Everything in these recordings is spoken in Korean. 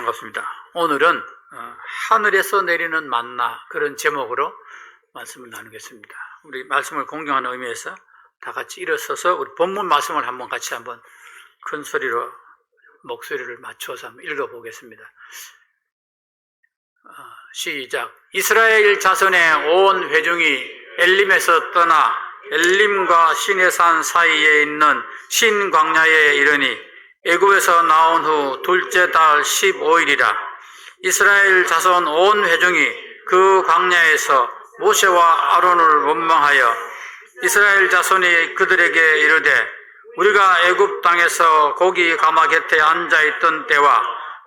반갑습니다. 오늘은 하늘에서 내리는 만나, 그런 제목으로 말씀을 나누겠습니다. 우리 말씀을 공경하는 의미에서 다 같이 일어서서 우리 본문 말씀을 같이 큰 소리로 목소리를 맞춰서 한번 읽어보겠습니다. 시작. 이스라엘 자손의 온 회중이 엘림에서 떠나 엘림과 시내산 사이에 있는 신광야에 이르니 애굽에서 나온 후 둘째 달 15일이라. 이스라엘 자손 온 회중이 그 광야에서 모세와 아론을 원망하여 이스라엘 자손이 그들에게 이르되, 우리가 애굽 땅에서 고기 가마 곁에 앉아있던 때와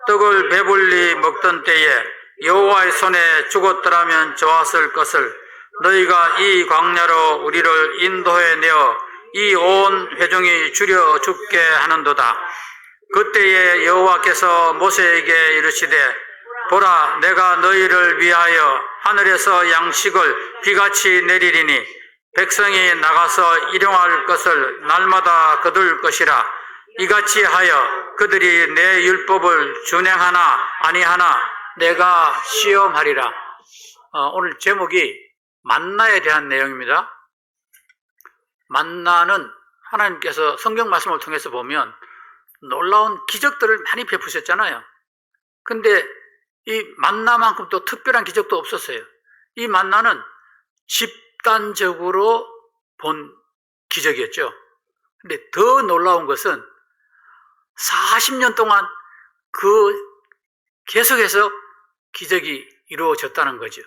떡을 배불리 먹던 때에 여호와의 손에 죽었더라면 좋았을 것을 너희가 이 광야로 우리를 인도해 내어 이 온 회중이 죽여 죽게 하는도다. 그때에 여호와께서 모세에게 이르시되, 보라, 내가 너희를 위하여 하늘에서 양식을 비같이 내리리니 백성이 나가서 일용할 것을 날마다 거둘 것이라. 이같이 하여 그들이 내 율법을 준행하나 아니하나 내가 시험하리라. 오늘 제목이 만나에 대한 내용입니다. 만나는 하나님께서 성경 말씀을 통해서 보면 놀라운 기적들을 많이 베푸셨잖아요. 근데 이 만나만큼 또 특별한 기적도 없었어요. 이 만나는 집단적으로 본 기적이었죠. 근데 더 놀라운 것은 40년 동안 계속해서 기적이 이루어졌다는 거죠.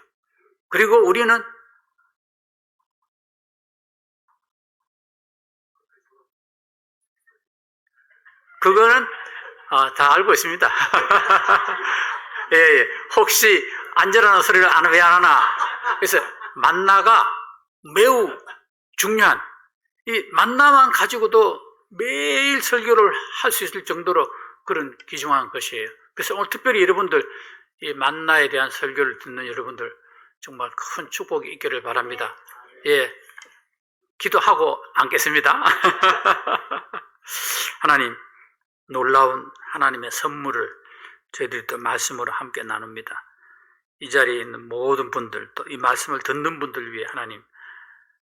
그리고 우리는 그거는 다 알고 있습니다. 예. 혹시 안전한 소리를 왜 안 하나? 그래서 만나가 매우 중요한, 이 만나만 가지고도 매일 설교를 할 수 있을 정도로 그런 귀중한 것이에요. 그래서 오늘 특별히 여러분들, 이 만나에 대한 설교를 듣는 여러분들 정말 큰 축복이 있기를 바랍니다. 예, 기도하고 앉겠습니다. 하나님, 놀라운 하나님의 선물을 저희들이 또 말씀으로 함께 나눕니다. 이 자리에 있는 모든 분들, 또 이 말씀을 듣는 분들 위해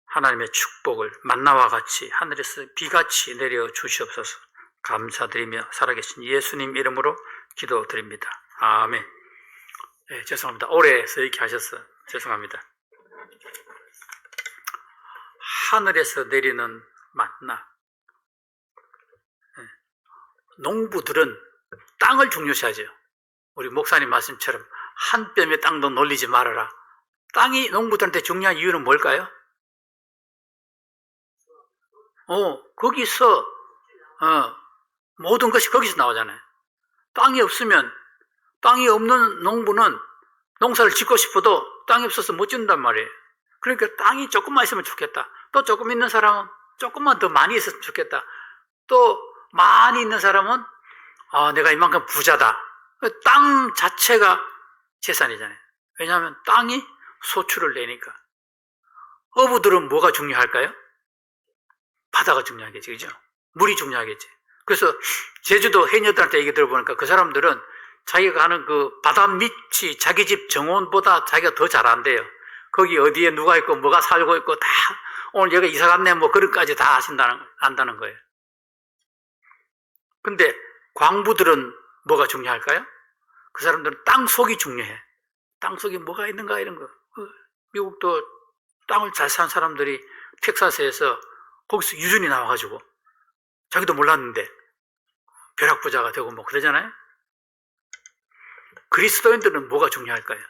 하나님의 축복을 만나와 같이 하늘에서 비같이 내려 주시옵소서. 감사드리며 살아계신 예수님 이름으로 기도드립니다. 아멘. 네, 죄송합니다. 오래 서 있게 하셔서 죄송합니다. 하늘에서 내리는 만나. 농부들은 땅을 중요시하죠. 우리 목사님 말씀처럼 한 뼘의 땅도 놀리지 말아라. 땅이 농부들한테 중요한 이유는 뭘까요? 거기서 모든 것이 거기서 나오잖아요. 땅이 없는 농부는 농사를 짓고 싶어도 땅이 없어서 못 짓는단 말이에요. 그러니까 땅이 조금만 있으면 좋겠다. 또 조금 있는 사람은 조금만 더 많이 있었으면 좋겠다. 또 많이 있는 사람은 내가 이만큼 부자다. 땅 자체가 재산이잖아요. 왜냐하면 땅이 소출을 내니까. 어부들은 뭐가 중요할까요? 바다가 중요하겠지, 그죠? 물이 중요하겠지. 그래서 제주도 해녀들한테 얘기 들어보니까 그 사람들은 자기가 가는 그 바다 밑이 자기 집 정원보다 자기가 더 잘 안대요. 거기 어디에 누가 있고 뭐가 살고 있고 다, 오늘 여기 이사 갔네 뭐 그런 까지 다 안다는 거예요. 근데 광부들은 뭐가 중요할까요? 그 사람들은 땅 속이 중요해. 땅 속에 뭐가 있는가 이런 거. 미국도 땅을 잘 산 사람들이 텍사스에서 거기서 유전이 나와가지고 자기도 몰랐는데 벼락부자가 되고 뭐 그러잖아요. 그리스도인들은 뭐가 중요할까요?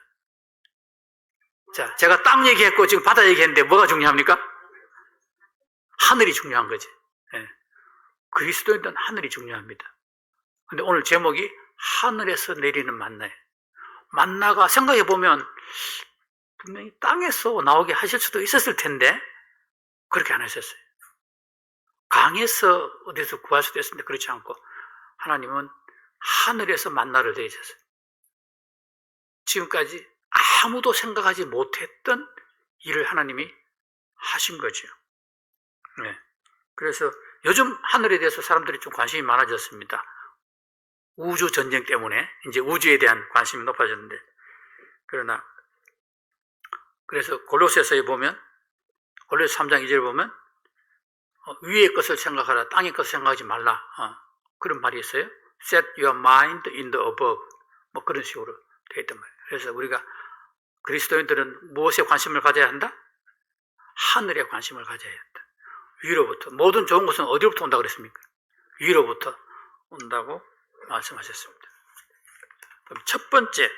자, 제가 땅 얘기했고 지금 바다 얘기했는데 뭐가 중요합니까? 하늘이 중요한 거지. 예. 그리스도인들은 하늘이 중요합니다. 근데 오늘 제목이 하늘에서 내리는 만나예요. 만나가 생각해보면 분명히 땅에서 나오게 하실 수도 있었을 텐데 그렇게 안 하셨어요. 강에서 어디서 구할 수도 있었는데 그렇지 않고 하나님은 하늘에서 만나를 내리셨어요. 지금까지 아무도 생각하지 못했던 일을 하나님이 하신 거죠. 네. 그래서 요즘 하늘에 대해서 사람들이 좀 관심이 많아졌습니다. 우주 전쟁 때문에 이제 우주에 대한 관심이 높아졌는데, 그래서 골로새서에 보면, 골로새 3장 2절에 보면 위의 것을 생각하라, 땅의 것을 생각하지 말라, 그런 말이 있어요. Set your mind in the above, 뭐 그런 식으로 되어 있단 말이에요. 그래서 우리가 그리스도인들은 무엇에 관심을 가져야 한다? 하늘에 관심을 가져야 한다. 위로부터. 모든 좋은 것은 어디로부터 온다고 그랬습니까? 위로부터 온다고 말씀하셨습니다. 그럼 첫 번째,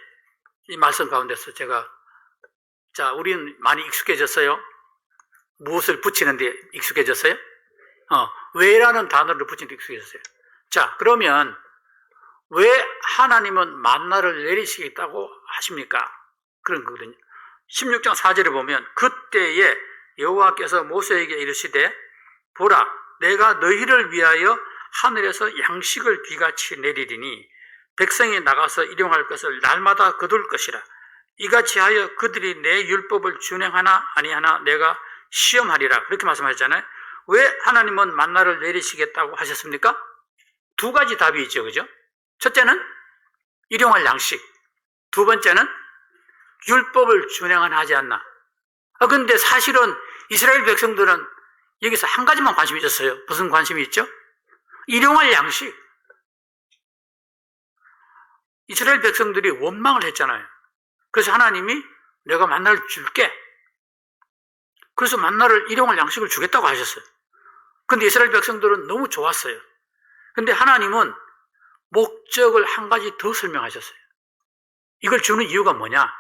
이 말씀 가운데서 우리는 많이 익숙해졌어요. 무엇을 붙이는데 익숙해졌어요? 왜라는 단어를 붙이는데 익숙해졌어요. 자, 그러면 왜 하나님은 만나를 내리시겠다고 하십니까? 그런 거거든요. 16장 4절에 보면 그때에 여호와께서 모세에게 이르시되 보라, 내가 너희를 위하여 하늘에서 양식을 비같이 내리리니 백성이 나가서 일용할 것을 날마다 거둘 것이라. 이같이 하여 그들이 내 율법을 준행하나 아니하나 내가 시험하리라. 그렇게 말씀하셨잖아요. 왜 하나님은 만나를 내리시겠다고 하셨습니까? 두 가지 답이 있죠. 그죠? 첫째는 일용할 양식. 두 번째는 율법을 준행은 하지 않나. 근데 사실은 이스라엘 백성들은 여기서 한 가지만 관심이 있었어요. 무슨 관심이 있죠? 일용할 양식. 이스라엘 백성들이 원망을 했잖아요. 그래서 하나님이 내가 만나를 줄게. 그래서 만나를 일용할 양식을 주겠다고 하셨어요. 근데 이스라엘 백성들은 너무 좋았어요. 근데 하나님은 목적을 한 가지 더 설명하셨어요. 이걸 주는 이유가 뭐냐?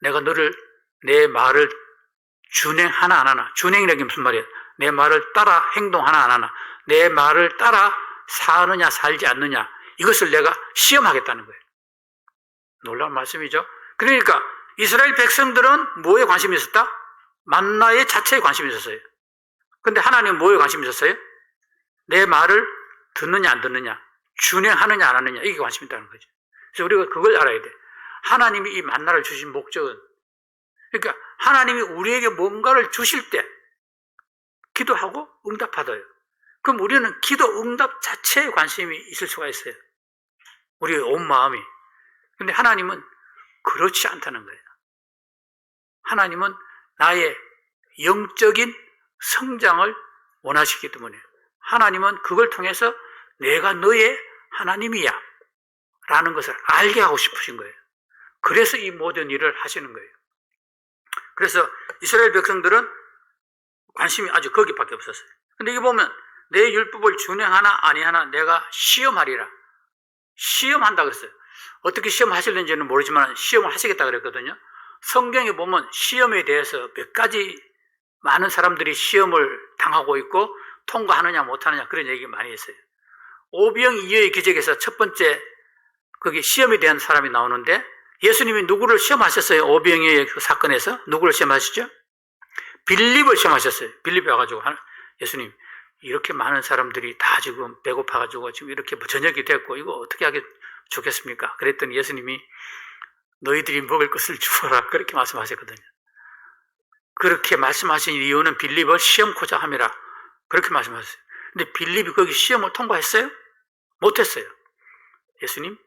내가 내 말을 준행하나 안 하나. 준행이라는 게 무슨 말이에요? 내 말을 따라 행동하나 안 하나. 내 말을 따라 사느냐 살지 않느냐. 이것을 내가 시험하겠다는 거예요. 놀라운 말씀이죠. 그러니까 이스라엘 백성들은 뭐에 관심이 있었다? 만나의 자체에 관심이 있었어요. 근데 하나님은 뭐에 관심이 있었어요? 내 말을 듣느냐 안 듣느냐, 준행하느냐 안 하느냐, 이게 관심이 있다는 거죠. 그래서 우리가 그걸 알아야 돼. 하나님이 이 만나를 주신 목적은, 그러니까 하나님이 우리에게 뭔가를 주실 때 기도하고 응답받아요. 그럼 우리는 기도 응답 자체에 관심이 있을 수가 있어요. 우리의 온 마음이. 근데 하나님은 그렇지 않다는 거예요. 하나님은 나의 영적인 성장을 원하시기 때문에 하나님은 그걸 통해서 내가 너의 하나님이야 라는 것을 알게 하고 싶으신 거예요. 그래서 이 모든 일을 하시는 거예요. 그래서 이스라엘 백성들은 관심이 아주 거기밖에 없었어요. 근데 이거 보면 내 율법을 준행하나 아니하나 내가 시험하리라. 시험한다 그랬어요. 어떻게 시험하실는지는 모르지만 시험을 하시겠다 그랬거든요. 성경에 보면 시험에 대해서 몇 가지 많은 사람들이 시험을 당하고 있고 통과하느냐 못하느냐 그런 얘기 많이 했어요. 오병이어의 기적에서 첫 번째 거기 시험에 대한 사람이 나오는데 예수님이 누구를 시험하셨어요? 오병이어의 그 사건에서 누구를 시험하시죠? 빌립을 시험하셨어요. 빌립이 와가지고 예수님 이렇게 많은 사람들이 다 지금 배고파가지고 지금 이렇게 저녁이 됐고 이거 어떻게 하게 좋겠습니까? 그랬더니 예수님이 너희들이 먹을 것을 주어라 그렇게 말씀하셨거든요. 그렇게 말씀하신 이유는 빌립을 시험코자 함이라 그렇게 말씀하셨어요. 근데 빌립이 거기 시험을 통과했어요? 못했어요. 예수님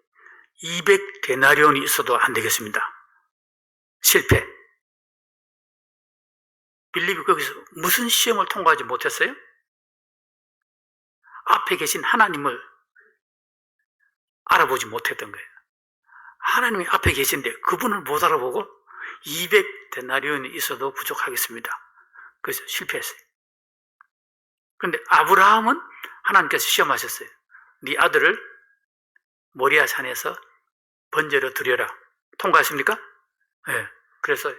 200데나리온이 있어도 안 되겠습니다. 실패. 빌립이 거기서 무슨 시험을 통과하지 못했어요? 앞에 계신 하나님을 알아보지 못했던 거예요. 하나님이 앞에 계신데 그분을 못 알아보고 200데나리온이 있어도 부족하겠습니다. 그래서 실패했어요. 그런데 아브라함은 하나님께서 시험하셨어요. 네 아들을 모리아 산에서 번제로 드려라. 통과했습니까? 네. 그래서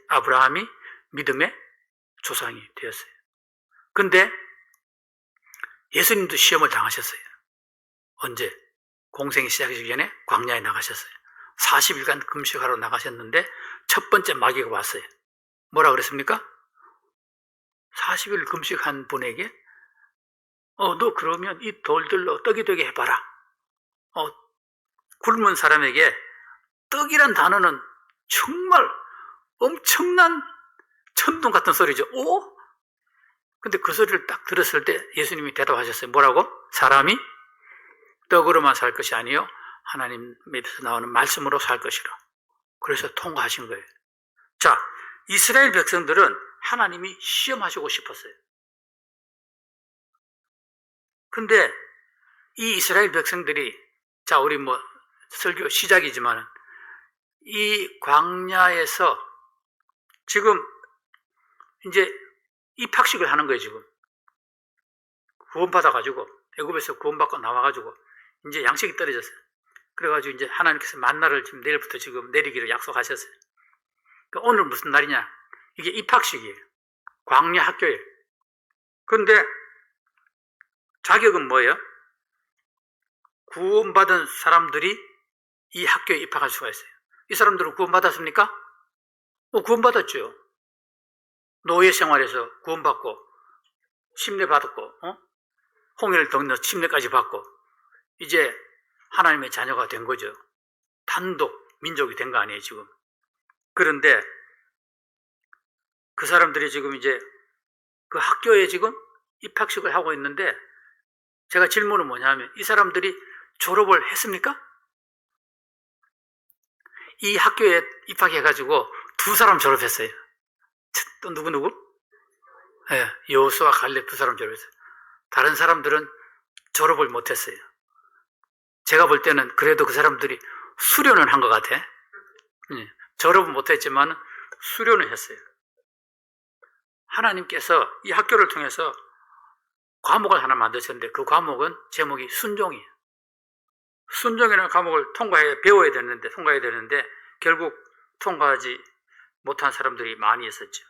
아브라함이 믿음의 조상이 되었어요. 그런데 예수님도 시험을 당하셨어요. 언제? 공생이 시작하기 전에 광야에 나가셨어요. 40일간 금식하러 나가셨는데 첫 번째 마귀가 왔어요. 뭐라 그랬습니까? 40일 금식한 분에게 너 그러면 이 돌들로 떡이 되게 해봐라. 굶은 사람에게 떡이란 단어는 정말 엄청난 천둥 같은 소리죠. 근데 그 소리를 딱 들었을 때 예수님이 대답하셨어요. 뭐라고? 사람이 떡으로만 살 것이 아니요 하나님에서 나오는 말씀으로 살 것이라. 그래서 통과하신 거예요. 자, 이스라엘 백성들은 하나님이 시험하시고 싶었어요. 근데 이 이스라엘 백성들이, 자, 우리 설교 시작이지만 이 광야에서 지금 이제 입학식을 하는 거예요. 지금 구원받아가지고 애굽에서 구원받고 나와가지고 이제 양식이 떨어졌어요. 그래가지고 이제 하나님께서 만나를 지금 내일부터 지금 내리기를 약속하셨어요. 그러니까 오늘 무슨 날이냐? 이게 입학식이에요. 광야 학교예요. 그런데 자격은 뭐예요? 구원받은 사람들이 이 학교에 입학할 수가 있어요. 이 사람들은 구원받았습니까? 구원받았죠. 노예 생활에서 구원받고 침례 받았고 홍해를 건너 침례까지 받고 이제 하나님의 자녀가 된 거죠. 단독 민족이 된 거 아니에요 지금. 그런데 그 사람들이 지금 이제 그 학교에 지금 입학식을 하고 있는데, 제가 질문은 뭐냐면 이 사람들이 졸업을 했습니까? 이 학교에 입학해가지고 두 사람 졸업했어요. 또 누구? 네, 여호수아 갈렙 두 사람 졸업했어요. 다른 사람들은 졸업을 못했어요. 제가 볼 때는 그래도 그 사람들이 수료는 한 것 같아. 졸업은 못했지만 수료는 했어요. 하나님께서 이 학교를 통해서 과목을 하나 만드셨는데 그 과목은 제목이 순종이에요. 순종이라는 과목을 배워야 되는데 결국 통과하지 못한 사람들이 많이 있었죠.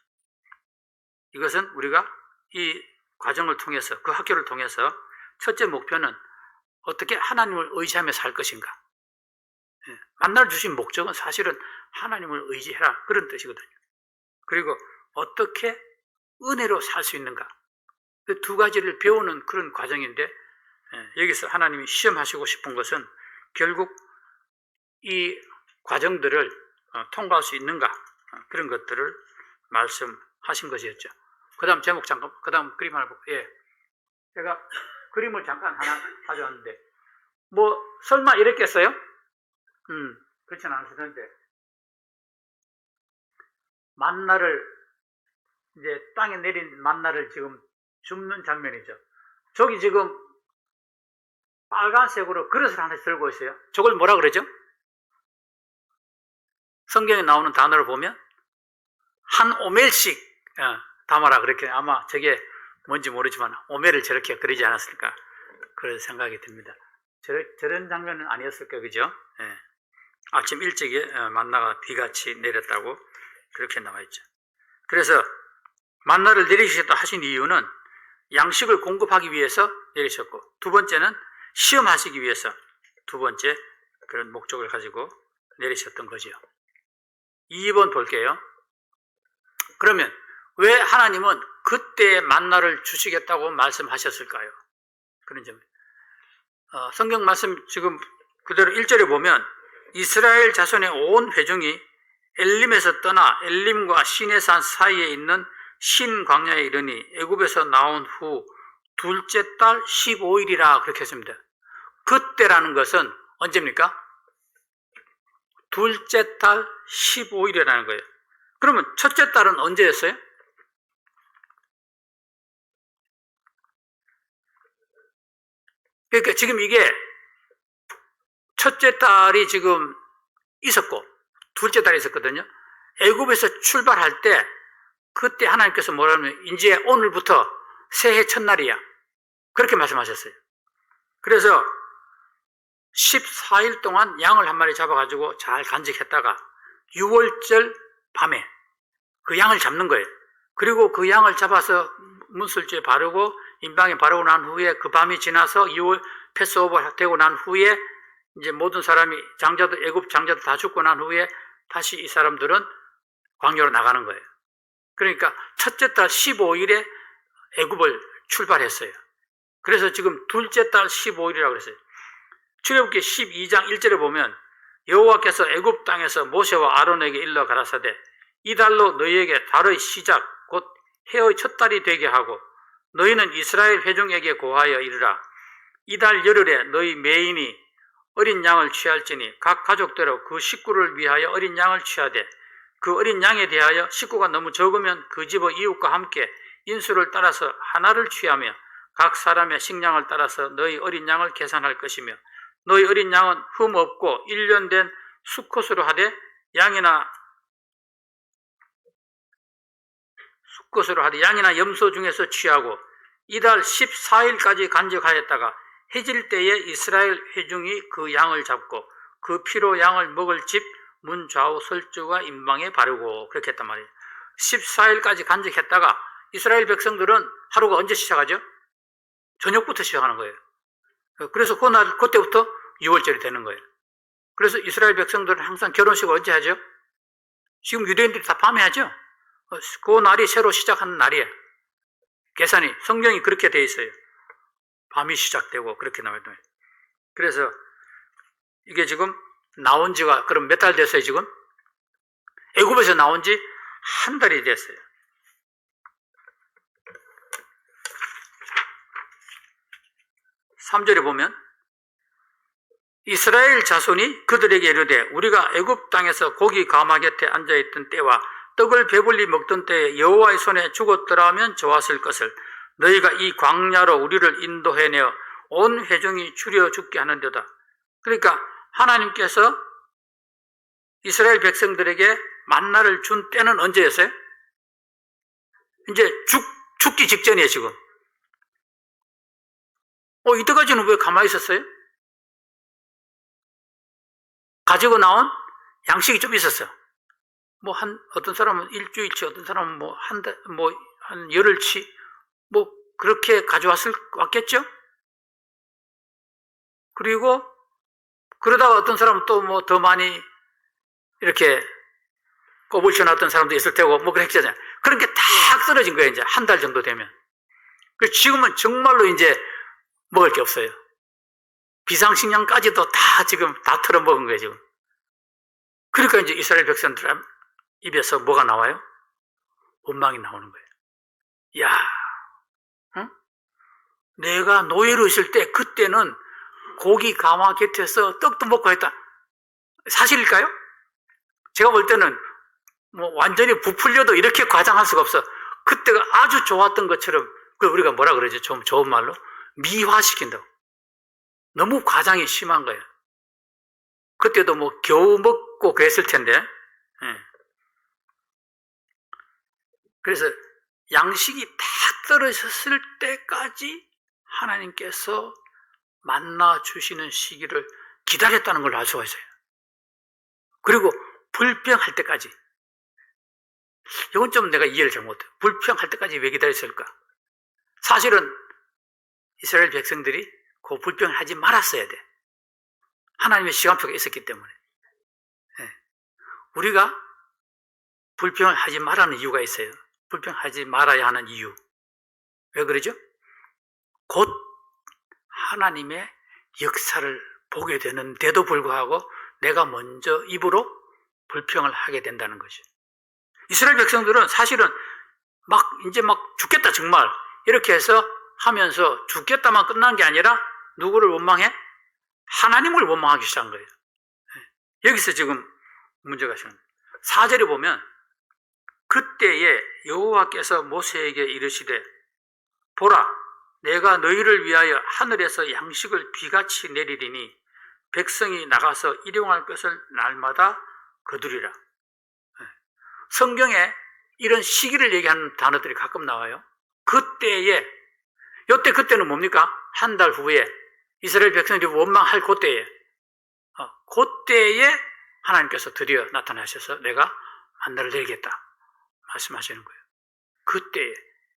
이것은 우리가 이 과정을 통해서, 그 학교를 통해서 첫째 목표는 어떻게 하나님을 의지하며 살 것인가. 만나를 주신 목적은 사실은 하나님을 의지해라, 그런 뜻이거든요. 그리고 어떻게 은혜로 살 수 있는가, 그 두 가지를 배우는 그런 과정인데, 여기서 하나님이 시험하시고 싶은 것은 결국 이 과정들을 통과할 수 있는가, 그런 것들을 말씀하신 것이었죠. 그 다음 제목 잠깐, 그 다음 그림 하나 볼게요. 제가 그림을 잠깐 하나 가져왔는데, 설마 이랬겠어요? 그렇지는 않을 텐데, 만나를, 이제 땅에 내린 만나를 지금 줍는 장면이죠. 저기 지금 빨간색으로 그릇을 하나 들고 있어요. 저걸 뭐라 그러죠? 성경에 나오는 단어를 보면 한 오멜씩 담아라, 그렇게, 아마 저게 뭔지 모르지만 오멜을 저렇게 그리지 않았을까, 그런 생각이 듭니다. 저런 장면은 아니었을 거예요, 그죠? 아침 일찍에 만나가 비같이 내렸다고 그렇게 나와 있죠. 그래서 만나를 내리시겠다 하신 이유는 양식을 공급하기 위해서 내리셨고, 두 번째는 시험하시기 위해서 두 번째 그런 목적을 가지고 내리셨던 거죠. 2번 볼게요. 그러면 왜 하나님은 그때 만나를 주시겠다고 말씀하셨을까요? 그런 점. 성경 말씀 지금 그대로 1절에 보면 이스라엘 자손의 온 회중이 엘림에서 떠나 엘림과 시내산 사이에 있는 신 광야에 이르니 애굽에서 나온 후 둘째 달 15일이라 그렇게 했습니다. 그때라는 것은 언제입니까? 둘째 달 15일이라는 거예요. 그러면 첫째 달은 언제였어요? 그러니까 지금 이게 첫째 달이 지금 있었고 둘째 달이 있었거든요. 애굽에서 출발할 때 그때 하나님께서 뭐라면 이제 오늘부터 새해 첫날이야, 그렇게 말씀하셨어요. 그래서 14일 동안 양을 한 마리 잡아가지고 잘 간직했다가 6월절 밤에 그 양을 잡는 거예요. 그리고 그 양을 잡아서 문술주에 바르고 인방에 바르고 난 후에 그 밤이 지나서 2월 패스오버 되고 난 후에 이제 모든 사람이 장자들, 애굽 장자들 다 죽고 난 후에 다시 이 사람들은 광야로 나가는 거예요. 그러니까 첫째 달 15일에 애굽을 출발했어요. 그래서 지금 둘째 달 15일이라고 그랬어요. 출애굽기 12장 1절에 보면 여호와께서 애굽 땅에서 모세와 아론에게 일러 가라사대 이 달로 너희에게 달의 시작 곧 해의 첫 달이 되게 하고 너희는 이스라엘 회중에게 고하여 이르라 이달 열흘에 너희 매인이 어린 양을 취할지니 각 가족대로 그 식구를 위하여 어린 양을 취하되 그 어린 양에 대하여 식구가 너무 적으면 그 집의 이웃과 함께 인수를 따라서 하나를 취하며 각 사람의 식량을 따라서 너희 어린 양을 계산할 것이며 너희 어린 양은 흠 없고 1년 된 수컷으로 하되 양이나 염소 중에서 취하고 이달 14일까지 간직하였다가 해질 때에 이스라엘 회중이 그 양을 잡고 그 피로 양을 먹을 집 문 좌우 설주가 임방에 바르고 그렇게 했단 말이에요. 14일까지 간직했다가 이스라엘 백성들은 하루가 언제 시작하죠? 저녁부터 시작하는 거예요. 그래서 그때부터 6월절이 되는 거예요. 그래서 이스라엘 백성들은 항상 결혼식을 언제 하죠? 지금 유대인들이 다 밤에 하죠? 그 날이 새로 시작하는 날이에요. 계산이, 성경이 그렇게 돼 있어요. 밤이 시작되고 그렇게 나와요. 그래서 이게 지금 나온 지가 그럼 몇 달 됐어요 지금? 애굽에서 나온 지 한 달이 됐어요. (3절에) 보면 이스라엘 자손이 그들에게 이르되 우리가 애굽 땅에서 고기 가마 곁에 앉아있던 때와 떡을 배불리 먹던 때에 여호와의 손에 죽었더라 하면 좋았을 것을 너희가 이 광야로 우리를 인도해내어 온 회중이 줄여 죽게 하는도다. 그러니까 하나님께서 이스라엘 백성들에게 만나를 준 때는 언제였어요? 이제 죽기 직전이에요 지금. 이때까지는 왜 가만히 있었어요? 가지고 나온 양식이 좀 있었어요. 어떤 사람은 일주일치, 어떤 사람은 한 열흘치, 그렇게 왔겠죠? 그리고, 그러다가 어떤 사람은 또 더 많이, 이렇게, 꼽을 쳐놨던 사람도 있을 테고, 그랬잖아요. 그런 게 탁 쓰러진 거예요, 이제. 한 달 정도 되면. 지금은 정말로 이제 먹을 게 없어요. 비상식량까지도 지금 다 털어먹은 거예요, 지금. 그러니까 이제 이스라엘 백성들 입에서 뭐가 나와요? 원망이 나오는 거예요. 야, 응? 내가 노예로 있을 때 그때는 고기 가마 곁에서 떡도 먹고 했다. 사실일까요? 제가 볼 때는 완전히 부풀려도 이렇게 과장할 수가 없어. 그때가 아주 좋았던 것처럼, 우리가 뭐라 그러죠? 좀 좋은 말로 미화시킨다고. 너무 과장이 심한 거예요. 그때도 겨우 먹고 그랬을 텐데. 그래서 양식이 다 떨어졌을 때까지 하나님께서 만나 주시는 시기를 기다렸다는 걸 알 수가 있어요. 그리고 불평할 때까지. 이건 좀 내가 이해를 잘 못해요. 불평할 때까지 왜 기다렸을까? 사실은 이스라엘 백성들이 그 불평을 하지 말았어야 돼. 하나님의 시간표가 있었기 때문에. 우리가 불평을 하지 말라는 이유가 있어요. 불평하지 말아야 하는 이유. 왜 그러죠? 곧 하나님의 역사를 보게 되는데도 불구하고 내가 먼저 입으로 불평을 하게 된다는 거죠. 이스라엘 백성들은 사실은 이제 죽겠다 정말 이렇게 해서 하면서 죽겠다만 끝난 게 아니라 누구를 원망해? 하나님을 원망하기 시작한 거예요. 여기서 지금 문제가 생깁니다. 4절에 보면 그때에 여호와께서 모세에게 이르시되 보라 내가 너희를 위하여 하늘에서 양식을 비같이 내리리니 백성이 나가서 일용할 것을 날마다 거두리라. 성경에 이런 시기를 얘기하는 단어들이 가끔 나와요. 그때에, 그때는 뭡니까? 한 달 후에 이스라엘 백성들이 원망할 그때에, 그때에 하나님께서 드디어 나타나셔서 내가 만나를 내리겠다 말씀하시는 거예요. 그때에.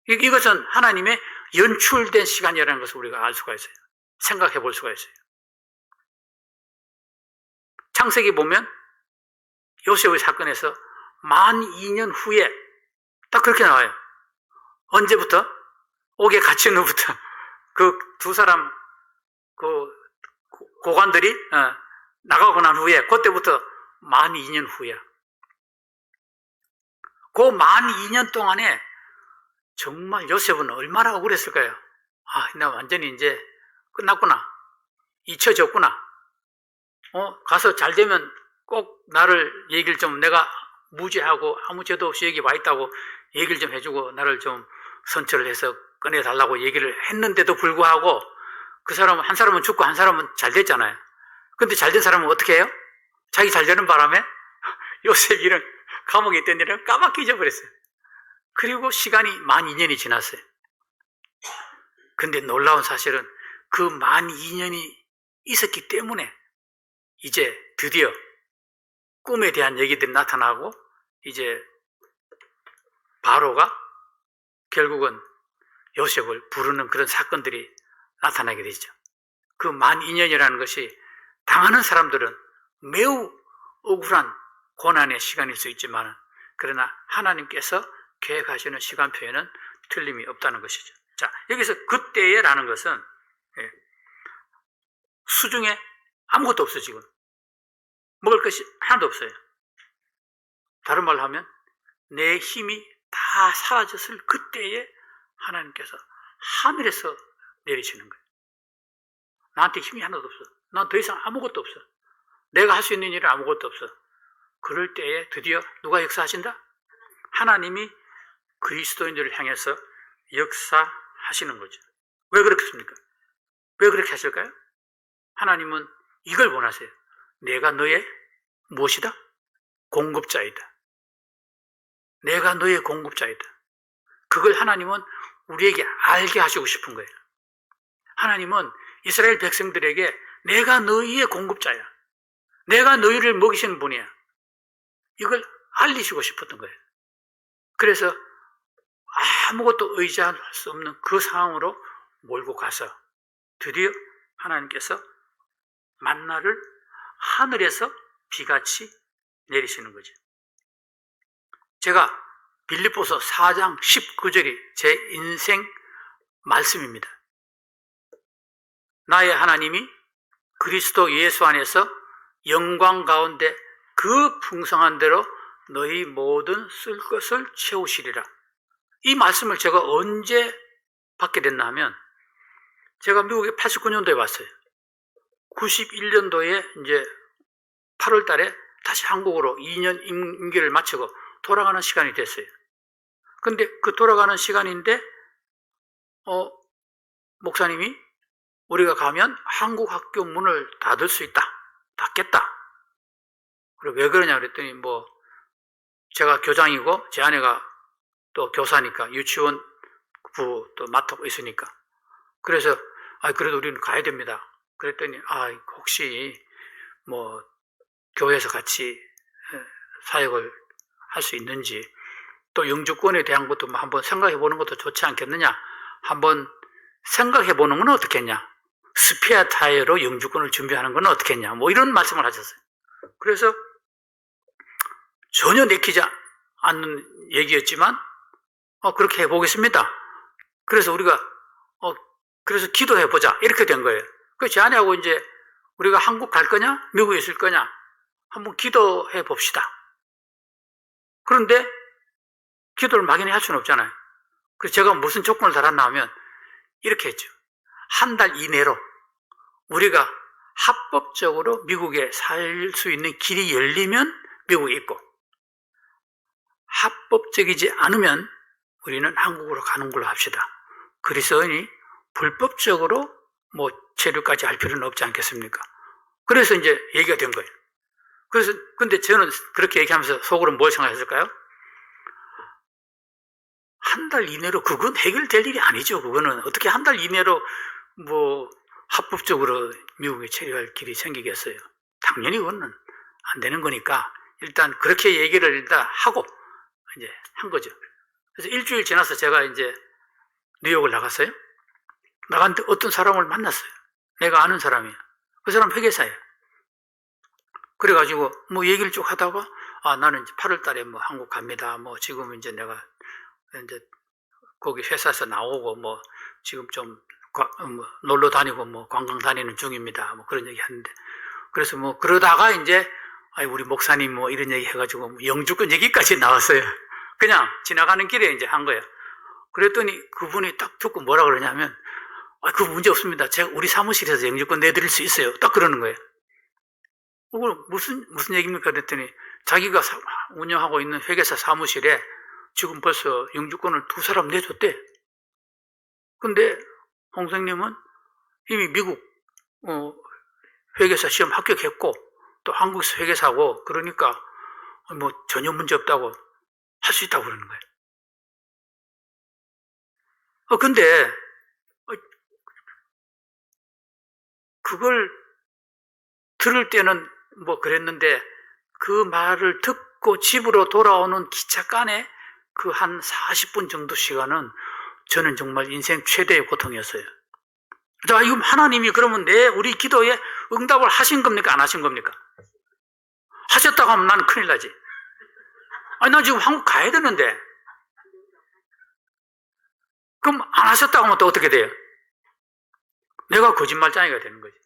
이것은 하나님의 연출된 시간이라는 것을 우리가 알 수가 있어요. 생각해 볼 수가 있어요. 창세기 보면 요셉의 사건에서 만 2년 후에 딱 그렇게 나와요. 언제부터? 옥에 갇힌 후부터 그 두 사람 고관들이 나가고 난 후에 그때부터 만 2년 후야. 그 만 2년 동안에 정말 요셉은 얼마나 억울했을까요? 나 완전히 이제 끝났구나. 잊혀졌구나. 가서 잘 되면 꼭 나를 얘기를 좀 내가 무죄하고 아무 죄도 없이 여기 와 있다고 얘기를 좀 해주고 나를 좀 선처를 해서 꺼내달라고 얘기를 했는데도 불구하고 그 사람은, 한 사람은 죽고 한 사람은 잘 됐잖아요. 근데 잘 된 사람은 어떻게 해요? 자기 잘 되는 바람에 요셉 일은 감옥에 있던 일은 까맣게 잊어버렸어요. 그리고 시간이 12,000년이 지났어요. 근데 놀라운 사실은 그 12,000년이 있었기 때문에 이제 드디어 꿈에 대한 얘기들이 나타나고 이제 바로가 결국은 요셉을 부르는 그런 사건들이 나타나게 되죠. 그 12,000년이라는 것이 당하는 사람들은 매우 억울한 고난의 시간일 수 있지만 그러나 하나님께서 계획하시는 시간표에는 틀림이 없다는 것이죠. 자, 여기서 그때에라는 것은 수중에 아무것도 없어. 지금 먹을 것이 하나도 없어요. 다른 말로 하면 내 힘이 다 사라졌을 그때에 하나님께서 하늘에서 내리시는 거예요. 나한테 힘이 하나도 없어. 난 더 이상 아무것도 없어. 내가 할 수 있는 일은 아무것도 없어. 그럴 때에 드디어 누가 역사하신다? 하나님이 그리스도인들을 향해서 역사하시는 거죠. 왜 그렇겠습니까? 왜 그렇게 하실까요? 하나님은 이걸 원하세요. 내가 너의 무엇이다? 공급자이다. 내가 너의 공급자이다. 그걸 하나님은 우리에게 알게 하시고 싶은 거예요. 하나님은 이스라엘 백성들에게 내가 너희의 공급자야. 내가 너희를 먹이시는 분이야. 이걸 알리시고 싶었던 거예요. 그래서 아무것도 의지할 수 없는 그 상황으로 몰고 가서 드디어 하나님께서 만나를 하늘에서 비같이 내리시는 거죠. 제가 빌립보서 4장 19절이 제 인생 말씀입니다. 나의 하나님이 그리스도 예수 안에서 영광 가운데 그 풍성한 대로 너희 모든 쓸 것을 채우시리라. 이 말씀을 제가 언제 받게 됐나 하면 제가 미국에 89년도에 왔어요. 91년도에 이제 8월 달에 다시 한국으로 2년 임기를 마치고 돌아가는 시간이 됐어요. 근데 그 돌아가는 시간인데 목사님이 우리가 가면 한국 학교 문을 닫을 수 있다. 닫겠다. 그리고 왜 그러냐 그랬더니 제가 교장이고 제 아내가 또 교사니까 유치원부 또 맡고 있으니까. 그래서 그래도 우리는 가야 됩니다. 그랬더니 혹시 교회에서 같이 사역을 할 수 있는지 또 영주권에 대한 것도 한번 생각해 보는 것도 좋지 않겠느냐. 한번 생각해 보는 건 어떻겠냐. 스페어 타이어로 영주권을 준비하는 건 어떻겠냐. 이런 말씀을 하셨어요. 그래서 전혀 내키지 않는 얘기였지만 그렇게 해보겠습니다. 그래서 우리가 그래서 기도해보자 이렇게 된 거예요. 그래서 제 아내하고 이제 우리가 한국 갈 거냐 미국에 있을 거냐 한번 기도해 봅시다. 그런데 기도를 막연히 할 수는 없잖아요. 그래서 제가 무슨 조건을 달았나 하면 이렇게 했죠. 한 달 이내로 우리가 합법적으로 미국에 살 수 있는 길이 열리면 미국에 있고 합법적이지 않으면 우리는 한국으로 가는 걸로 합시다. 그리스도인이 불법적으로 체류까지 할 필요는 없지 않겠습니까? 그래서 이제 얘기가 된 거예요. 그래서 근데 저는 그렇게 얘기하면서 속으로 뭘 생각했을까요? 한 달 이내로 그건 해결될 일이 아니죠. 그거는 어떻게 한 달 이내로 합법적으로 미국에 체류할 길이 생기겠어요. 당연히 그거는 안 되는 거니까 일단 그렇게 얘기를 일단 하고 이제 한 거죠. 그래서 일주일 지나서 제가 이제 뉴욕을 나갔어요. 나갔는데 어떤 사람을 만났어요. 내가 아는 사람이에요. 그 사람 회계사예요. 그래가지고 얘기를 쭉 하다가 나는 이제 8월 달에 한국 갑니다. 지금 이제 내가 이제 거기 회사에서 나오고 지금 좀 놀러 다니고 관광 다니는 중입니다. 그런 얘기 하는데 그래서 그러다가 이제 우리 목사님 이런 얘기 해가지고 영주권 얘기까지 나왔어요. 그냥 지나가는 길에 이제 한 거예요. 그랬더니 그분이 딱 듣고 뭐라 그러냐면 그 문제 없습니다. 제가 우리 사무실에서 영주권 내드릴 수 있어요. 딱 그러는 거예요. 그걸 무슨 얘기입니까? 그랬더니 자기가 운영하고 있는 회계사 사무실에 지금 벌써 영주권을 2사람 내줬대. 근데 홍성님은 이미 미국 회계사 시험 합격했고 또 한국에서 회계사고 그러니까 뭐 전혀 문제 없다고 할 수 있다고 그러는 거예요. 근데 그걸 들을 때는 뭐 그랬는데 그 말을 듣고 집으로 돌아오는 기차간에 그 한 40분 정도 시간은 저는 정말 인생 최대의 고통이었어요. 자, 이거 하나님이 그러면 우리 기도에 응답을 하신 겁니까? 안 하신 겁니까? 하셨다고 하면 나는 큰일 나지. 아니, 나 지금 한국 가야 되는데. 그럼 안 하셨다고 하면 또 어떻게 돼요? 내가 거짓말쟁이가 되는 거지.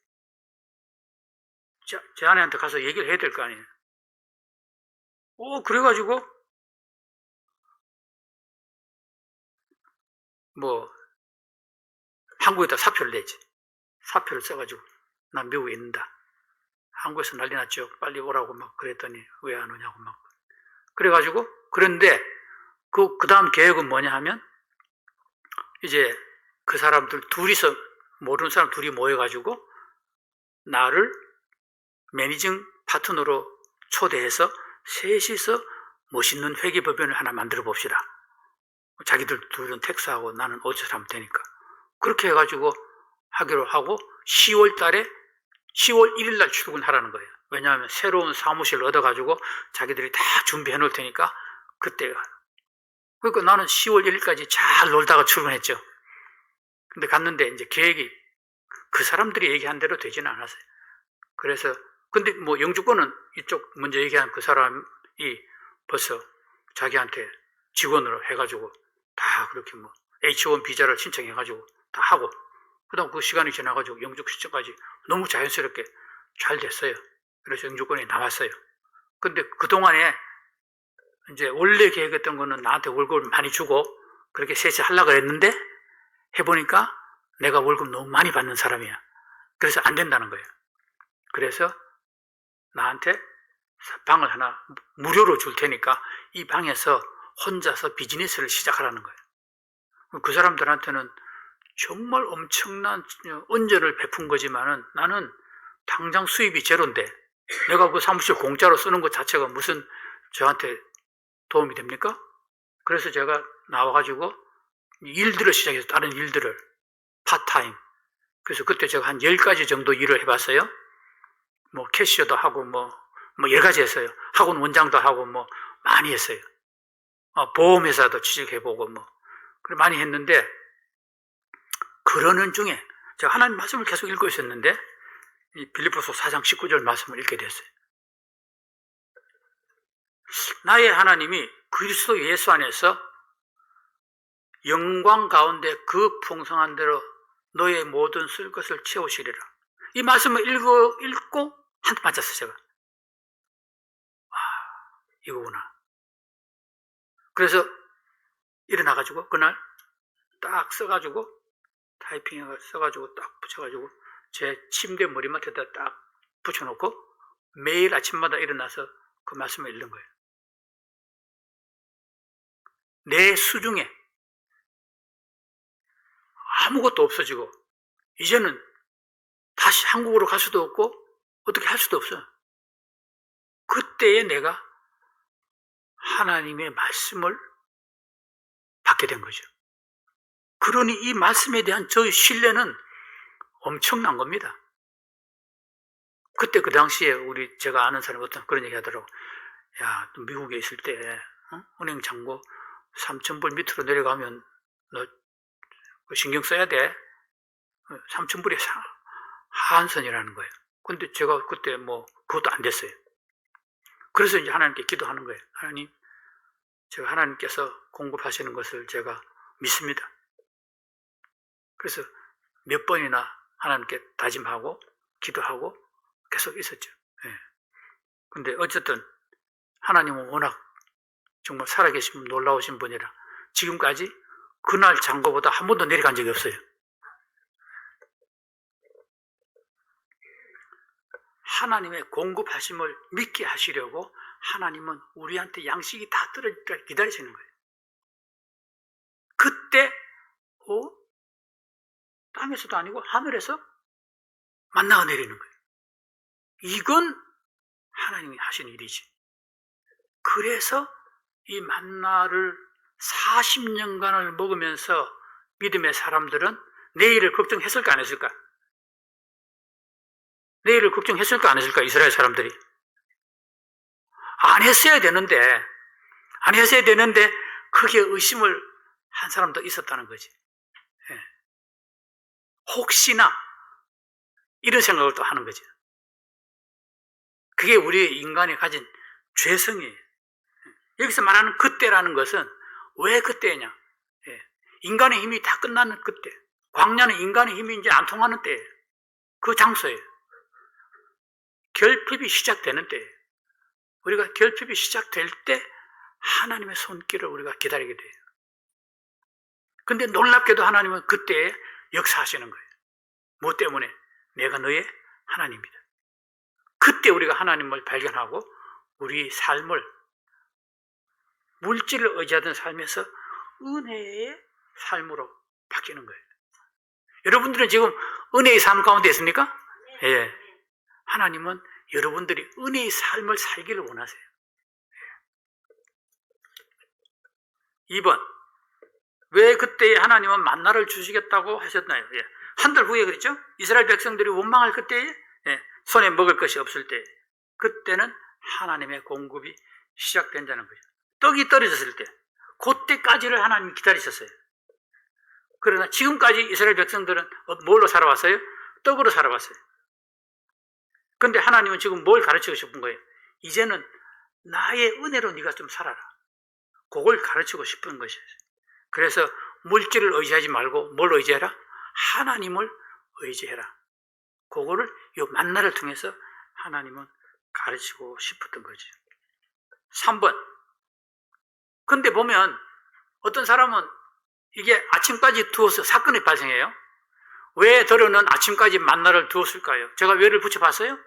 제 아내한테 가서 얘기를 해야 될 거 아니에요. 그래가지고, 한국에다 사표를 내지. 사표를 써가지고, 난 미국에 있는다. 한국에서 난리 났죠. 빨리 오라고 막 그랬더니, 왜 안 오냐고 막. 그래가지고, 그런데, 그 다음 계획은 뭐냐 하면, 이제 그 사람들 둘이서, 모르는 사람 둘이 모여가지고, 나를 매니징 파트너로 초대해서 셋이서 멋있는 회계법인을 하나 만들어 봅시다. 자기들 둘은 텍스하고 나는 어디서 하면 되니까. 그렇게 해가지고 하기로 하고 10월 1일 날 출근하라는 거예요. 왜냐하면 새로운 사무실을 얻어가지고 자기들이 다 준비해 놓을 테니까 그때. 그러니까 나는 10월 1일까지 잘 놀다가 출근했죠. 근데 갔는데 이제 계획이 그 사람들이 얘기한 대로 되지는 않았어요. 그래서 근데 영주권은 이쪽 먼저 얘기한 그 사람이 벌써 자기한테 직원으로 해가지고 다 그렇게 H1 비자를 신청해가지고 다 하고 그다음 그 시간이 지나가지고 영주 시청까지 너무 자연스럽게 잘 됐어요. 그래서 영주권이 나왔어요. 근데 그동안에 이제 원래 계획했던 거는 나한테 월급을 많이 주고 그렇게 셋이 하려고 했는데 해보니까 내가 월급 너무 많이 받는 사람이야. 그래서 안 된다는 거예요. 그래서 나한테 방을 하나 무료로 줄 테니까 이 방에서 혼자서 비즈니스를 시작하라는 거예요. 그 사람들한테는 정말 엄청난恩전을 베푼 거지만은 나는 당장 수입이 제로인데 내가 그 사무실 공짜로 쓰는 것 자체가 무슨 저한테 도움이 됩니까? 그래서 제가 나와가지고 일들을 시작해서 다른 일들을 파타임. 그래서 그때 제가 한 10가지 정도 일을 해봤어요. 캐시어도 하고 여러 가지 했어요. 학원 원장도 하고 많이 했어요. 보험회사도 취직해보고 그래 많이 했는데 그러는 중에 제가 하나님 말씀을 계속 읽고 있었는데 이 빌립보서 4장 19절 말씀을 읽게 됐어요. 나의 하나님이 그리스도 예수 안에서 영광 가운데 그 풍성한 대로 너의 모든 쓸 것을 채우시리라. 이 말씀을 읽고 한 대 맞았어요, 제가. 이거구나. 그래서 일어나가지고 그날 딱 써가지고 타이핑해 써가지고 딱 붙여가지고 제 침대 머리맡에다 딱 붙여놓고 매일 아침마다 일어나서 그 말씀을 읽는 거예요. 내 수중에 아무것도 없어지고 이제는 다시 한국으로 갈 수도 없고 어떻게 할 수도 없어. 그때에 내가 하나님의 말씀을 받게 된 거죠. 그러니 이 말씀에 대한 저의 신뢰는 엄청난 겁니다. 그때 그 당시에 제가 아는 사람이 어떤 그런 얘기 하더라고. 야, 너 미국에 있을 때 은행 잔고 3,000불 밑으로 내려가면 너 신경 써야 돼. 3,000불이 하한선이라는 거예요. 근데 제가 그때 그것도 안 됐어요. 그래서 이제 하나님께 기도하는 거예요. 하나님, 제가 하나님께서 공급하시는 것을 제가 믿습니다. 그래서 몇 번이나 하나님께 다짐하고 기도하고 계속 있었죠. 예. 근데 어쨌든 하나님은 워낙 정말 살아계신 놀라우신 분이라 지금까지 그날 잔거보다 한 번도 내려간 적이 없어요. 하나님의 공급하심을 믿게 하시려고 하나님은 우리한테 양식이 다 떨어지기까지 기다리시는 거예요. 그때 땅에서도 아니고 하늘에서 만나가 내리는 거예요. 이건 하나님이 하신 일이지. 그래서 이 만나를 40년간을 먹으면서 믿음의 사람들은 내일을 걱정했을까 안 했을까? 내일을 걱정했을까 안 했을까? 이스라엘 사람들이 안 했어야 되는데 그게 의심을 한 사람도 있었다는 거지. 예. 혹시나 이런 생각을 또 하는 거지. 그게 우리 인간이 가진 죄성이에요. 여기서 말하는 그때라는 것은 왜 그때냐? 예. 인간의 힘이 다 끝나는 그때. 광야는 인간의 힘이 이제 안 통하는 때예요. 그 장소예요. 결핍이 시작되는 때예요. 우리가 결핍이 시작될 때 하나님의 손길을 우리가 기다리게 돼요. 근데 놀랍게도 하나님은 그때에 역사하시는 거예요. 뭐 때문에? 내가 너의 하나님이다. 그때 우리가 하나님을 발견하고 우리 삶을 물질을 의지하던 삶에서 은혜의 삶으로 바뀌는 거예요. 여러분들은 지금 은혜의 삶 가운데 있습니까? 예. 하나님은 여러분들이 은혜의 삶을 살기를 원하세요. 2번. 왜 그때 하나님은 만나를 주시겠다고 하셨나요? 예. 한 달 후에 그랬죠? 이스라엘 백성들이 원망할 그때에 손에 먹을 것이 없을 때 그때는 하나님의 공급이 시작된다는 거죠. 떡이 떨어졌을 때 그때까지를 하나님이 기다리셨어요. 그러나 지금까지 이스라엘 백성들은 뭘로 살아왔어요? 떡으로 살아왔어요. 그런데 하나님은 지금 뭘 가르치고 싶은 거예요? 이제는 나의 은혜로 네가 좀 살아라. 그걸 가르치고 싶은 것이에요. 그래서 물질을 의지하지 말고 뭘 의지해라? 하나님을 의지해라. 그거를 이 만나를 통해서 하나님은 가르치고 싶었던 거죠. 3번. 근데 보면 어떤 사람은 이게 아침까지 두어서 사건이 발생해요. 왜 더러는 아침까지 만나를 두었을까요? 제가 왜를 붙여봤어요?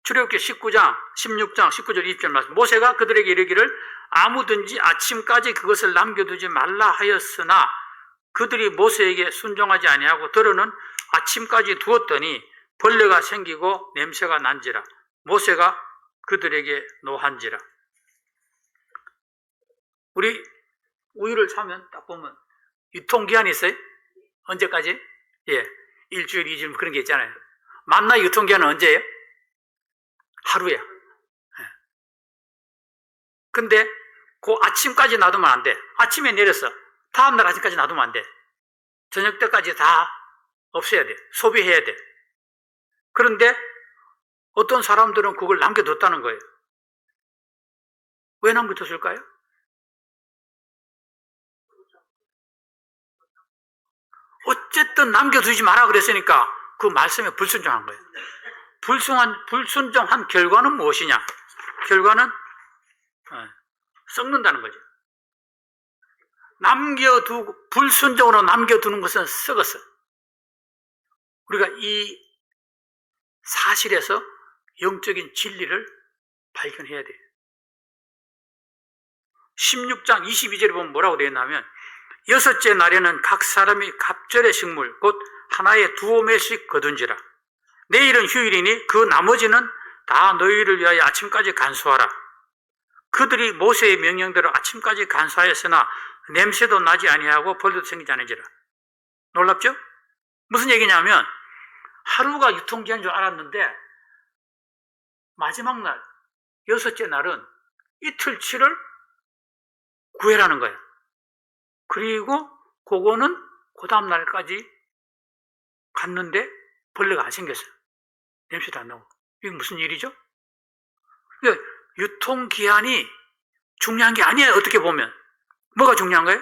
출애굽기 19장, 16장, 19절, 20절 말씀. 모세가 그들에게 이르기를 아무든지 아침까지 그것을 남겨두지 말라 하였으나 그들이 모세에게 순종하지 아니하고 더러는 아침까지 두었더니 벌레가 생기고 냄새가 난지라. 모세가 그들에게 노한지라. 우리 우유를 사면 딱 보면 유통기한이 있어요? 언제까지? 예, 일주일, 2주일 그런 게 있잖아요. 만나 유통기한은 언제예요? 하루야. 예. 근데 그 아침까지 놔두면 안 돼. 아침에 내렸어. 다음날 아침까지 놔두면 안 돼. 저녁 때까지 다 없애야 돼. 소비해야 돼. 그런데 어떤 사람들은 그걸 남겨뒀다는 거예요. 왜 남겨뒀을까요? 어쨌든 남겨두지 마라 그랬으니까 그 말씀에 불순종한 거예요. 불순종한 결과는 무엇이냐? 결과는 썩는다는 거죠. 불순종으로 남겨두는 것은 썩었어. 우리가 이 사실에서 영적인 진리를 발견해야 돼요. 16장 22절에 보면 뭐라고 되어 있냐면 여섯째 날에는 각 사람이 갑절의 식물 곧 하나에 2오멜씩 거둔지라. 내일은 휴일이니 그 나머지는 다 너희를 위하여 아침까지 간수하라. 그들이 모세의 명령대로 아침까지 간수하였으나 냄새도 나지 아니하고 벌도 생기지 않은지라. 놀랍죠? 무슨 얘기냐면 하루가 유통기한인 줄 알았는데 마지막 날, 여섯째 날은 이틀치를 구해라는 거예요. 그리고 그거는 그 다음 날까지 갔는데 벌레가 안 생겼어요. 냄새도 안 나고. 이게 무슨 일이죠? 그러니까 유통기한이 중요한 게 아니에요. 어떻게 보면. 뭐가 중요한 거예요?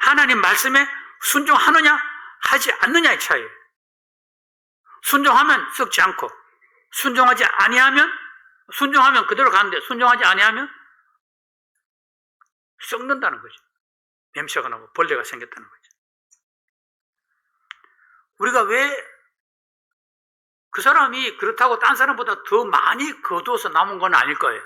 하나님 말씀에 순종하느냐 하지 않느냐의 차이예요. 순종하면 썩지 않고 순종하지 아니하면 순종하면 그대로 가는데 순종하지 아니하면 썩는다는 거죠. 냄새가 나고 벌레가 생겼다는 거죠. 우리가 왜 그 사람이 그렇다고 딴 사람보다 더 많이 거두어서 남은 건 아닐 거예요.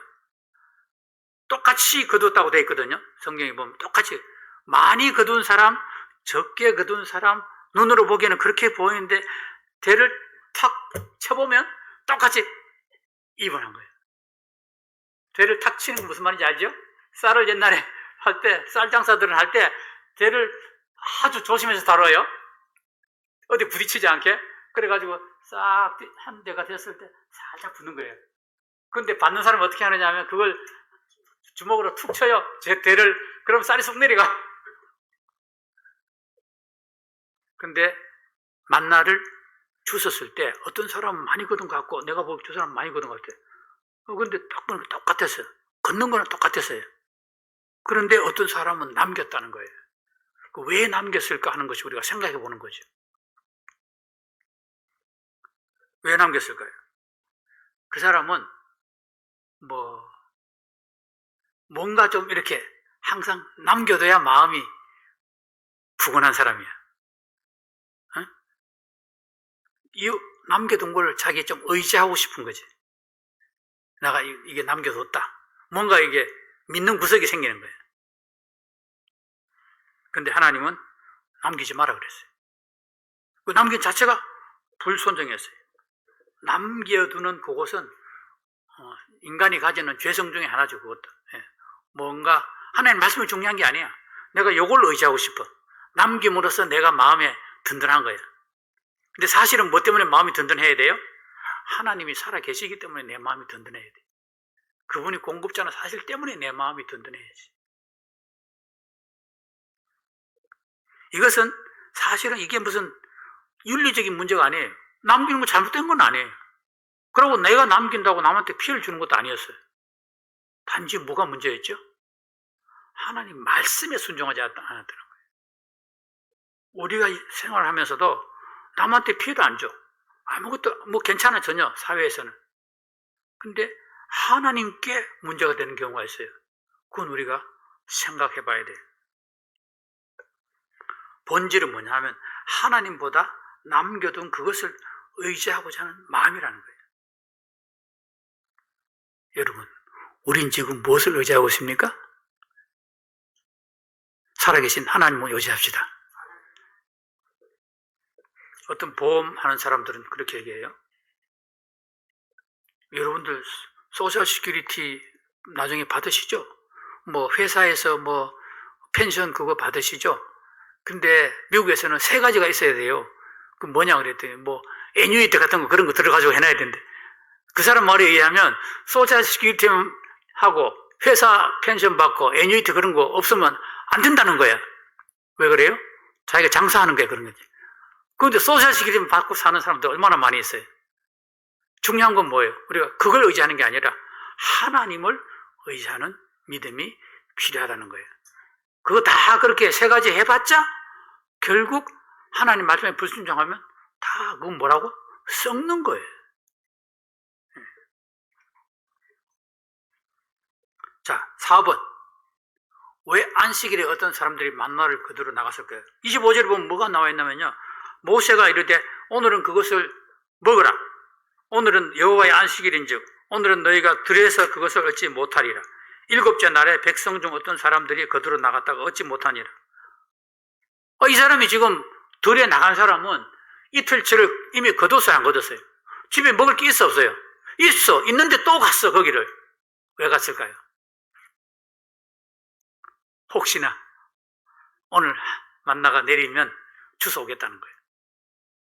똑같이 거두었다고 되어 있거든요. 성경에 보면 똑같이 많이 거둔 사람, 적게 거둔 사람, 눈으로 보기에는 그렇게 보이는데 대를 탁 쳐보면 똑같이 입원한 거예요. 대를 탁 치는 건 무슨 말인지 알죠? 쌀을 옛날에 할 때, 쌀 장사들은 할 때 대를 아주 조심해서 다뤄요. 어디 부딪히지 않게. 그래가지고 싹 한 대가 됐을 때 살짝 붙는 거예요. 근데 받는 사람은 어떻게 하느냐 하면 그걸 주먹으로 툭 쳐요. 제 대를. 그럼 쌀이 쑥 내려가. 근데 만나를 주웠을 때 어떤 사람은 많이 거둔 것 같고 내가 보기 두 사람은 많이 거둔 것 같아요. 근데 딱 보니까 똑같았어요. 걷는 거는 똑같았어요. 그런데 어떤 사람은 남겼다는 거예요. 왜 남겼을까 하는 것이 우리가 생각해 보는 거죠. 왜 남겼을까요? 그 사람은 뭔가 좀 이렇게 항상 남겨둬야 마음이 푸근한 사람이야. 어? 이 남겨둔 걸 자기 좀 의지하고 싶은 거지. 내가 이게 남겨뒀다. 뭔가 이게 믿는 구석이 생기는 거예요. 근데 하나님은 남기지 마라 그랬어요. 그 남긴 자체가 불순종이었어요. 남겨두는 그것은 인간이 가지는 죄성 중에 하나죠. 그것도. 뭔가 하나님 말씀이 중요한 게 아니야. 내가 이걸 의지하고 싶어. 남김으로써 내가 마음에 든든한 거야. 근데 사실은 뭐 때문에 마음이 든든해야 돼요? 하나님이 살아 계시기 때문에 내 마음이 든든해야 돼. 그분이 공급자는 사실 때문에 내 마음이 든든해야지. 이것은 사실은 이게 무슨 윤리적인 문제가 아니에요. 남기는 거 잘못된 건 아니에요. 그리고 내가 남긴다고 남한테 피해를 주는 것도 아니었어요. 단지 뭐가 문제였죠? 하나님 말씀에 순종하지 않았다는 거예요. 우리가 생활을 하면서도 남한테 피해도 안 줘. 아무것도 괜찮아 전혀 사회에서는. 근데 하나님께 문제가 되는 경우가 있어요. 그건 우리가 생각해 봐야 돼요. 본질은 뭐냐 하면 하나님보다 남겨둔 그것을 의지하고자 하는 마음이라는 거예요. 여러분, 우린 지금 무엇을 의지하고 있습니까? 살아계신 하나님을 의지합시다. 어떤 보험하는 사람들은 그렇게 얘기해요. 여러분들 소셜 시큐리티 나중에 받으시죠? 회사에서 펜션 그거 받으시죠? 근데 미국에서는 3가지가 있어야 돼요. 그 뭐냐 그랬더니 애뉴이티 같은 거 그런 거 들어가지고 해놔야 된대. 그 사람 말에 의하면 소셜 시큐리티 하고 회사 펜션 받고 애뉴이티 그런 거 없으면 안 된다는 거야. 왜 그래요? 자기가 장사하는 게 그런 거지. 그런데 소셜 시큐리티 받고 사는 사람들 얼마나 많이 있어요. 중요한 건 뭐예요? 우리가 그걸 의지하는 게 아니라 하나님을 의지하는 믿음이 필요하다는 거예요. 그거 다 그렇게 3가지 해봤자 결국 하나님 말씀에 불순종하면 다 그건 뭐라고? 썩는 거예요. 자, 4번. 왜 안식일에 어떤 사람들이 만나를 거두러 나갔을까요? 25절에 보면 뭐가 나와 있냐면요. 모세가 이르되 오늘은 그것을 먹으라. 오늘은 여호와의 안식일인즉 오늘은 너희가 들에서 그것을 얻지 못하리라. 7째 날에 백성 중 어떤 사람들이 거두러 나갔다가 얻지 못하니라. 이 사람이 지금 들에 나간 사람은 이틀치를 이미 거뒀어요, 안 거뒀어요? 집에 먹을 게 있어, 없어요? 있어. 있는데 또 갔어, 거기를. 왜 갔을까요? 혹시나 오늘 만나가 내리면 주워 오겠다는 거예요.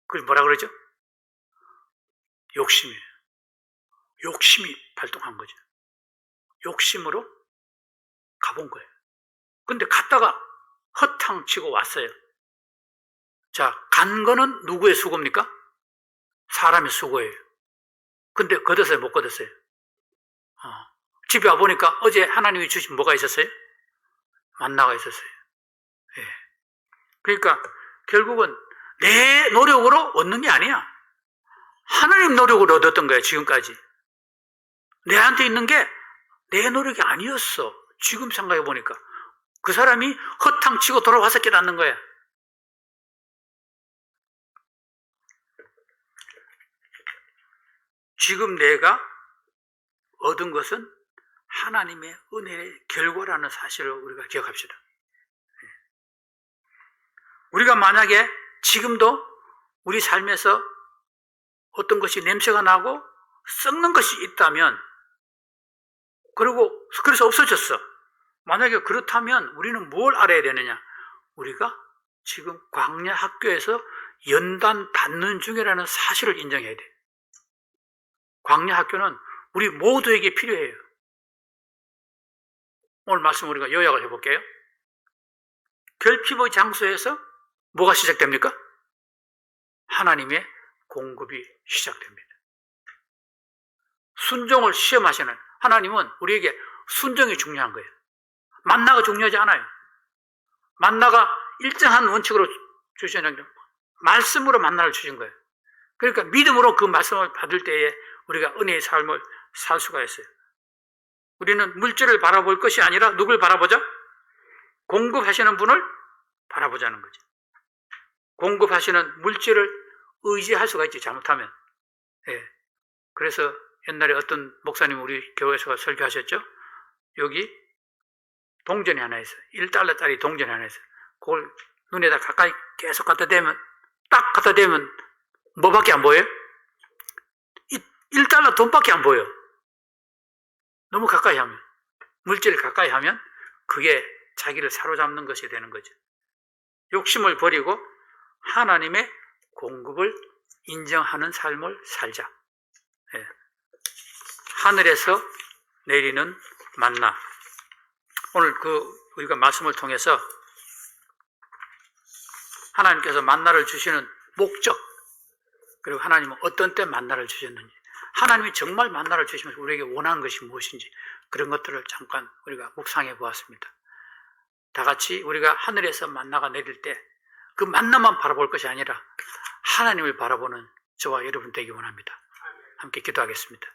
그걸 뭐라 그러죠? 욕심이에요. 욕심이 발동한 거죠. 욕심으로 가본 거예요. 근데 갔다가 허탕치고 왔어요. 자, 간 거는 누구의 수고입니까? 사람의 수고예요. 근데 거뒀어요, 못 거뒀어요? 집에 와보니까 어제 하나님이 주신 뭐가 있었어요? 만나가 있었어요. 예. 그러니까 결국은 내 노력으로 얻는 게 아니야. 하나님 노력으로 얻었던 거야, 지금까지. 내한테 있는 게 내 노력이 아니었어. 지금 생각해 보니까. 그 사람이 허탕치고 돌아와서 깨닫는 거야. 지금 내가 얻은 것은 하나님의 은혜의 결과라는 사실을 우리가 기억합시다. 우리가 만약에 지금도 우리 삶에서 어떤 것이 냄새가 나고 썩는 것이 있다면, 그래서 없어졌어. 만약에 그렇다면 우리는 뭘 알아야 되느냐? 우리가 지금 광야 학교에서 연단 받는 중이라는 사실을 인정해야 돼. 광야 학교는 우리 모두에게 필요해요. 오늘 말씀 우리가 요약을 해볼게요. 결핍의 장소에서 뭐가 시작됩니까? 하나님의 공급이 시작됩니다. 순종을 시험하시는 하나님은 우리에게 순종이 중요한 거예요. 만나가 중요하지 않아요. 만나가 일정한 원칙으로 주시는 게 말씀으로 만나를 주신 거예요. 그러니까 믿음으로 그 말씀을 받을 때에 우리가 은혜의 삶을 살 수가 있어요. 우리는 물질을 바라볼 것이 아니라 누굴 바라보자? 공급하시는 분을 바라보자는 거죠. 공급하시는 물질을 의지할 수가 있지, 잘못하면. 예. 그래서 옛날에 어떤 목사님 우리 교회에서 설교하셨죠? 여기 동전이 하나 있어요. 1달러짜리 동전이 하나 있어요. 그걸 눈에다 가까이 계속 갖다 대면, 딱 갖다 대면 뭐밖에 안 보여요? 1달러 돈밖에 안 보여요. 너무 가까이 하면, 물질을 가까이 하면 그게 자기를 사로잡는 것이 되는 거죠. 욕심을 버리고 하나님의 공급을 인정하는 삶을 살자. 예. 하늘에서 내리는 만나. 오늘 우리가 말씀을 통해서 하나님께서 만나를 주시는 목적, 그리고 하나님은 어떤 때 만나를 주셨는지, 하나님이 정말 만나를 주시면서 우리에게 원하는 것이 무엇인지, 그런 것들을 잠깐 우리가 묵상해 보았습니다. 다 같이 우리가 하늘에서 만나가 내릴 때 그 만나만 바라볼 것이 아니라 하나님을 바라보는 저와 여러분 되기 원합니다. 함께 기도하겠습니다.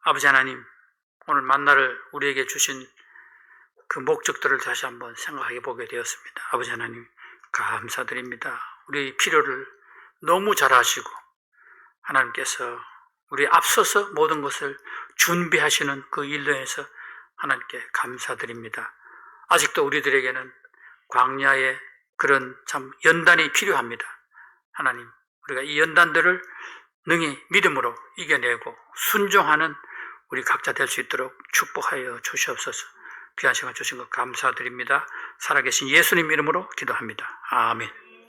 아버지 하나님, 오늘 만나를 우리에게 주신 그 목적들을 다시 한번 생각해 보게 되었습니다. 아버지 하나님, 감사드립니다. 우리 필요를 너무 잘 아시고 하나님께서 우리 앞서서 모든 것을 준비하시는 그 일로에서 하나님께 감사드립니다. 아직도 우리들에게는 광야의 그런 참 연단이 필요합니다. 하나님, 우리가 이 연단들을 능히 믿음으로 이겨내고 순종하는 우리 각자 될 수 있도록 축복하여 주시옵소서. 귀한 시간 주신 것 감사드립니다. 살아계신 예수님 이름으로 기도합니다. 아멘.